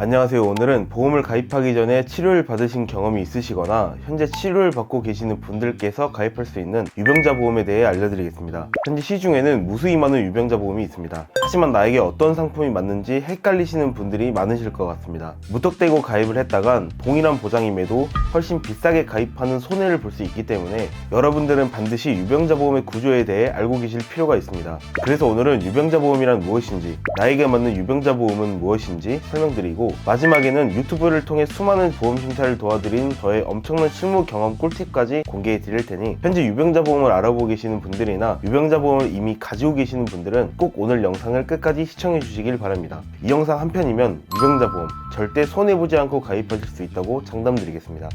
안녕하세요. 오늘은 보험을 가입하기 전에 치료를 받으신 경험이 있으시거나 현재 치료를 받고 계시는 분들께서 가입할 수 있는 유병자 보험에 대해 알려드리겠습니다. 현재 시중에는 무수히 많은 유병자 보험이 있습니다. 하지만 나에게 어떤 상품이 맞는지 헷갈리시는 분들이 많으실 것 같습니다. 무턱대고 가입을 했다간 동일한 보장임에도 훨씬 비싸게 가입하는 손해를 볼 수 있기 때문에 여러분들은 반드시 유병자 보험의 구조에 대해 알고 계실 필요가 있습니다. 그래서 오늘은 유병자 보험이란 무엇인지, 나에게 맞는 유병자 보험은 무엇인지 설명드리고, 마지막에는 유튜브를 통해 수많은 보험 심사를 도와드린 저의 엄청난 실무 경험 꿀팁까지 공개해 드릴 테니 현재 유병자 보험을 알아보고 계시는 분들이나 유병자 보험을 이미 가지고 계시는 분들은 꼭 오늘 영상을 끝까지 시청해 주시길 바랍니다. 이 영상 한 편이면 유병자 보험 절대 손해보지 않고 가입하실 수 있다고 장담드리겠습니다.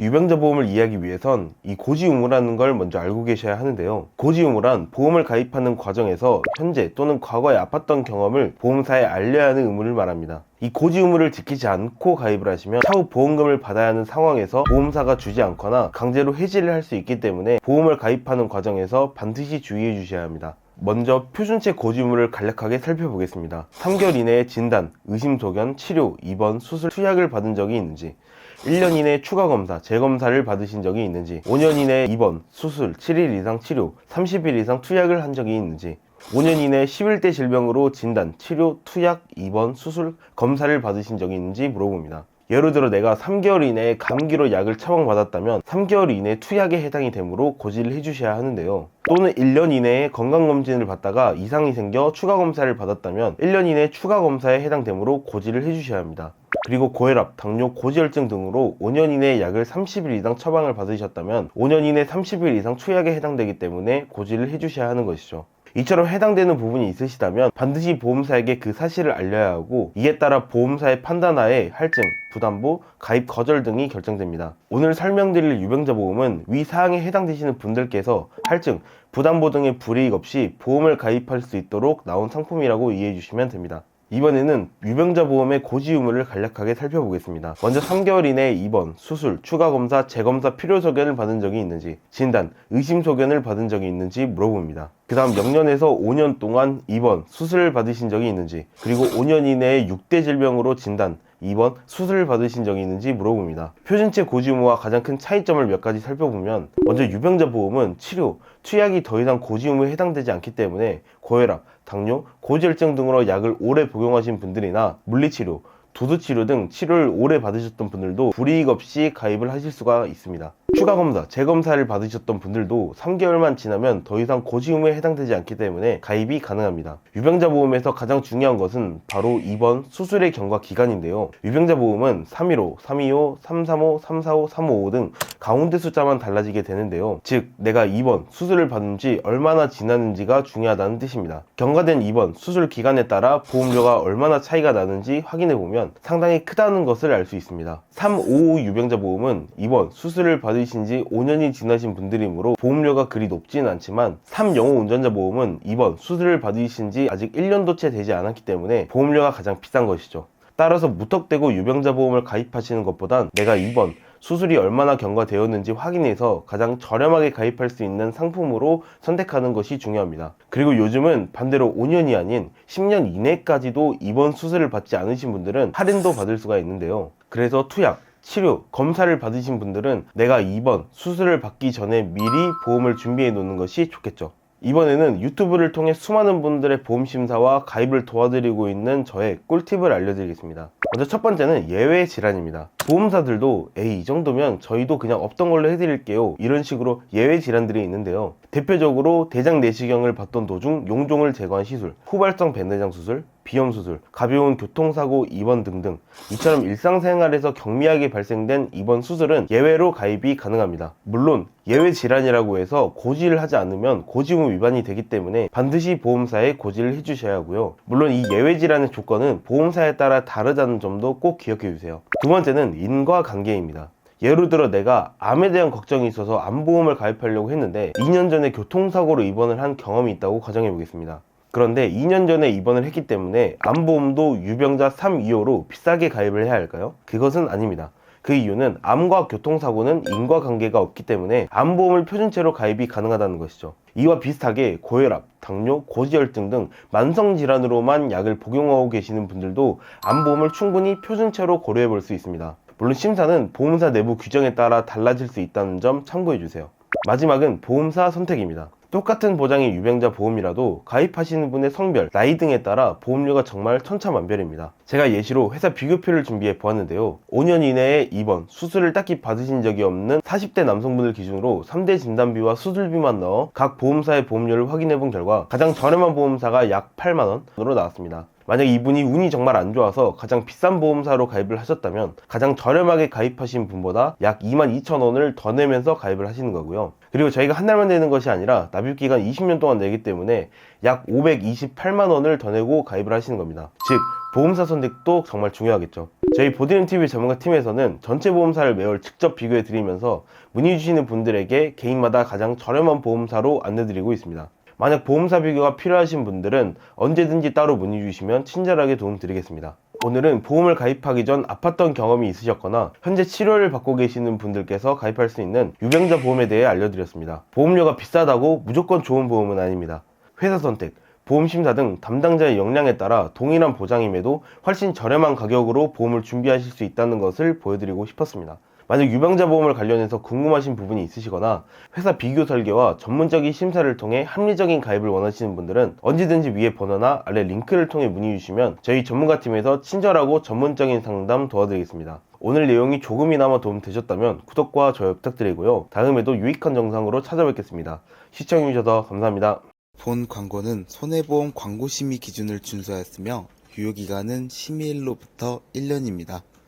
유병자 보험을 이해하기 위해선 이 고지의무라는 걸 먼저 알고 계셔야 하는데요. 고지의무란 보험을 가입하는 과정에서 현재 또는 과거에 아팠던 경험을 보험사에 알려야 하는 의무를 말합니다. 이 고지의무를 지키지 않고 가입을 하시면 차후 보험금을 받아야 하는 상황에서 보험사가 주지 않거나 강제로 해지를 할 수 있기 때문에 보험을 가입하는 과정에서 반드시 주의해 주셔야 합니다. 먼저 표준체 고지의무를 간략하게 살펴보겠습니다. 3개월 이내에 진단, 의심소견, 치료, 입원, 수술, 투약을 받은 적이 있는지, 1년 이내에 추가 검사, 재검사를 받으신 적이 있는지, 5년 이내에 입원, 수술, 7일 이상 치료, 30일 이상 투약을 한 적이 있는지, 5년 이내에 11대 질병으로 진단, 치료, 투약, 입원, 수술, 검사를 받으신 적이 있는지 물어봅니다. 예를 들어 내가 3개월 이내에 감기로 약을 처방받았다면 3개월 이내에 투약에 해당이 되므로 고지를 해주셔야 하는데요. 또는 1년 이내에 건강검진을 받다가 이상이 생겨 추가검사를 받았다면 1년 이내에 추가검사에 해당되므로 고지를 해주셔야 합니다. 그리고 고혈압, 당뇨, 고지혈증 등으로 5년 이내에 약을 30일 이상 처방을 받으셨다면 5년 이내 30일 이상 투약에 해당되기 때문에 고지를 해주셔야 하는 것이죠. 이처럼 해당되는 부분이 있으시다면 반드시 보험사에게 그 사실을 알려야 하고, 이에 따라 보험사의 판단하에 할증, 부담보, 가입 거절 등이 결정됩니다. 오늘 설명드릴 유병자 보험은 위 사항에 해당되시는 분들께서 할증, 부담보 등의 불이익 없이 보험을 가입할 수 있도록 나온 상품이라고 이해해 주시면 됩니다. 이번에는 유병자 보험의 고지 의무를 간략하게 살펴보겠습니다. 먼저 3개월 이내에 입원, 수술, 추가검사, 재검사 필요 소견을 받은 적이 있는지, 진단, 의심 소견을 받은 적이 있는지 물어봅니다. 그 다음 0년에서 5년 동안 입원, 수술을 받으신 적이 있는지, 그리고 5년 이내에 6대 질병으로 진단, 입원, 수술을 받으신 적이 있는지 물어봅니다. 표준체 고지 의무와 가장 큰 차이점을 몇 가지 살펴보면, 먼저 유병자 보험은 치료, 투약이 더 이상 고지 의무에 해당되지 않기 때문에 고혈압, 당뇨, 고지혈증 등으로 약을 오래 복용하신 분들이나 물리치료, 두두치료 등 치료를 오래 받으셨던 분들도 불이익 없이 가입을 하실 수가 있습니다. 추가검사, 재검사를 받으셨던 분들도 3개월만 지나면 더 이상 고지 의무에 해당되지 않기 때문에 가입이 가능합니다. 유병자 보험에서 가장 중요한 것은 바로 입원, 수술의 경과 기간인데요. 유병자 보험은 315, 325, 335, 345, 355 등 가운데 숫자만 달라지게 되는데요. 즉 내가 입원, 수술을 받은 지 얼마나 지났는지가 중요하다는 뜻입니다. 경과된 입원, 수술 기간에 따라 보험료가 얼마나 차이가 나는지 확인해보면 상당히 크다는 것을 알 수 있습니다. 355 유병자 보험은 입원, 수술을 받으신 지 5년이 지나신 분들이므로 보험료가 그리 높지는 않지만 305 운전자 보험은 입원, 수술을 받으신 지 아직 1년도 채 되지 않았기 때문에 보험료가 가장 비싼 것이죠. 따라서 무턱대고 유병자 보험을 가입하시는 것보단 내가 입원, 수술이 얼마나 경과되었는지 확인해서 가장 저렴하게 가입할 수 있는 상품으로 선택하는 것이 중요합니다. 그리고 요즘은 반대로 5년이 아닌 10년 이내까지도 입원 수술을 받지 않으신 분들은 할인도 받을 수가 있는데요. 그래서 투약, 치료, 검사를 받으신 분들은 내가 입원, 수술을 받기 전에 미리 보험을 준비해 놓는 것이 좋겠죠. 이번에는 유튜브를 통해 수많은 분들의 보험 심사와 가입을 도와드리고 있는 저의 꿀팁을 알려드리겠습니다. 먼저 첫 번째는 예외 질환입니다. 보험사들도 이 정도면 저희도 그냥 없던 걸로 해드릴게요, 이런 식으로 예외 질환들이 있는데요. 대표적으로 대장 내시경을 받던 도중 용종을 제거한 시술, 후발성 백내장 수술, 비염 수술, 가벼운 교통사고 입원 등등, 이처럼 일상생활에서 경미하게 발생된 입원 수술은 예외로 가입이 가능합니다. 물론 예외 질환이라고 해서 고지를 하지 않으면 고지의무 위반이 되기 때문에 반드시 보험사에 고지를 해주셔야 하고요. 물론 이 예외 질환의 조건은 보험사에 따라 다르다는 점도 꼭 기억해 주세요. 두 번째는 인과관계입니다. 예를 들어 내가 암에 대한 걱정이 있어서 암보험을 가입하려고 했는데 2년 전에 교통사고로 입원을 한 경험이 있다고 가정해 보겠습니다. 그런데 2년 전에 입원을 했기 때문에 암보험도 유병자 325로 비싸게 가입을 해야 할까요? 그것은 아닙니다. 그 이유는 암과 교통사고는 인과관계가 없기 때문에 암보험을 표준체로 가입이 가능하다는 것이죠. 이와 비슷하게 고혈압, 당뇨, 고지혈증 등 만성질환으로만 약을 복용하고 계시는 분들도 암보험을 충분히 표준체로 고려해 볼 수 있습니다. 물론 심사는 보험사 내부 규정에 따라 달라질 수 있다는 점 참고해 주세요. 마지막은 보험사 선택입니다. 똑같은 보장의 유병자 보험이라도 가입하시는 분의 성별, 나이 등에 따라 보험료가 정말 천차만별입니다. 제가 예시로 회사 비교표를 준비해 보았는데요. 5년 이내에 입원, 수술을 딱히 받으신 적이 없는 40대 남성분을 기준으로 3대 진단비와 수술비만 넣어 각 보험사의 보험료를 확인해 본 결과 가장 저렴한 보험사가 약 8만원으로 나왔습니다. 만약 이분이 운이 정말 안 좋아서 가장 비싼 보험사로 가입을 하셨다면 가장 저렴하게 가입하신 분보다 약 22,000원을 더 내면서 가입을 하시는 거고요. 그리고 저희가 한 달만 내는 것이 아니라 납입기간 20년 동안 내기 때문에 약 528만원을 더 내고 가입을 하시는 겁니다. 즉 보험사 선택도 정말 중요하겠죠. 저희 보드림TV 전문가팀에서는 전체 보험사를 매월 직접 비교해 드리면서 문의 주시는 분들에게 개인마다 가장 저렴한 보험사로 안내드리고 있습니다. 만약 보험사 비교가 필요하신 분들은 언제든지 따로 문의 주시면 친절하게 도움드리겠습니다. 오늘은 보험을 가입하기 전 아팠던 경험이 있으셨거나 현재 치료를 받고 계시는 분들께서 가입할 수 있는 유병자 보험에 대해 알려드렸습니다. 보험료가 비싸다고 무조건 좋은 보험은 아닙니다. 회사 선택, 보험 심사 등 담당자의 역량에 따라 동일한 보장임에도 훨씬 저렴한 가격으로 보험을 준비하실 수 있다는 것을 보여드리고 싶었습니다. 만약 유병자 보험을 관련해서 궁금하신 부분이 있으시거나 회사 비교 설계와 전문적인 심사를 통해 합리적인 가입을 원하시는 분들은 언제든지 위에 번호나 아래 링크를 통해 문의 주시면 저희 전문가팀에서 친절하고 전문적인 상담 도와드리겠습니다. 오늘 내용이 조금이나마 도움되셨다면 구독과 좋아요 부탁드리고요. 다음에도 유익한 영상으로 찾아뵙겠습니다. 시청해주셔서 감사합니다. 본 광고는 손해보험 광고심의 기준을 준수하였으며 유효기간은 심의일로부터 1년입니다.